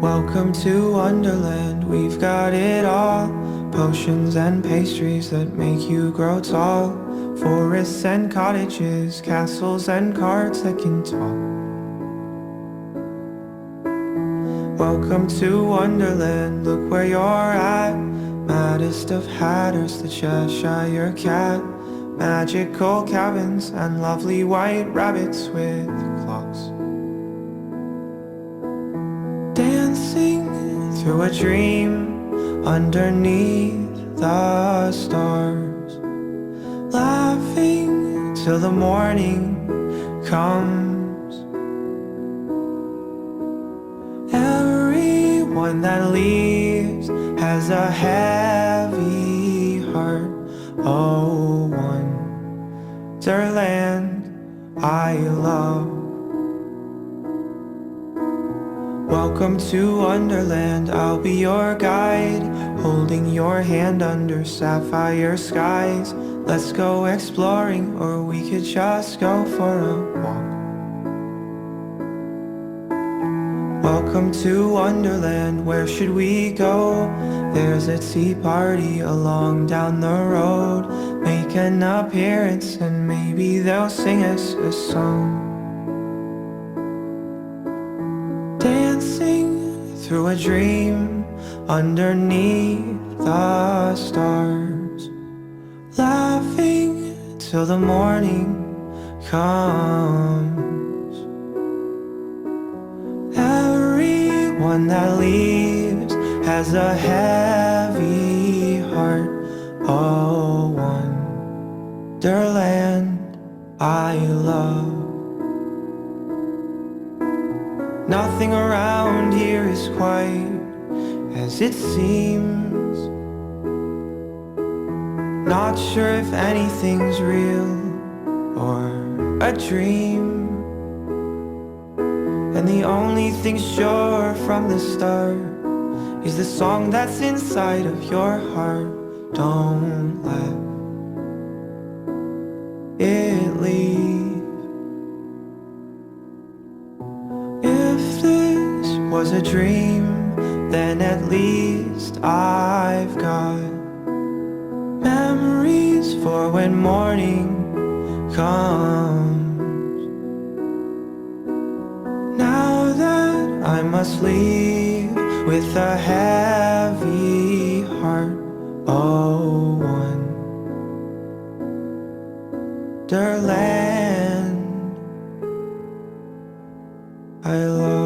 Welcome to Wonderland, we've got it all. Potions and pastries that make you grow tall. Forests and cottages, castles and carts that can talk. Welcome to Wonderland, look where you're at. Maddest of hatters, the Cheshire Cat. Magical cabins and lovely white rabbits with clocks. Dancing through a dream underneath the stars. Laughing till the morning comes. Everyone that leaves has a heavy heart. Oh, Wonderland I love. Welcome to Wonderland, I'll be your guide, holding your hand under sapphire skies. Let's go exploring, or we could just go for a walk. Welcome to Wonderland, where should we go? There's a tea party along down the road. Make an appearance and maybe they'll sing us a song. Dancing through a dream underneath the stars. Laughing till the morning comes. Everyone that leaves has a heavy heart. Oh, Wonderland I love. Nothing around here is quite as it seems. Not sure if anything's real or a dream. And the only thing sure from the start is the song that's inside of your heart. Don't let it leave. If this was a dream, then at least I've got memories for when morning comes. Now that I must leave with a heavy heart. Oh, Wonderland I love.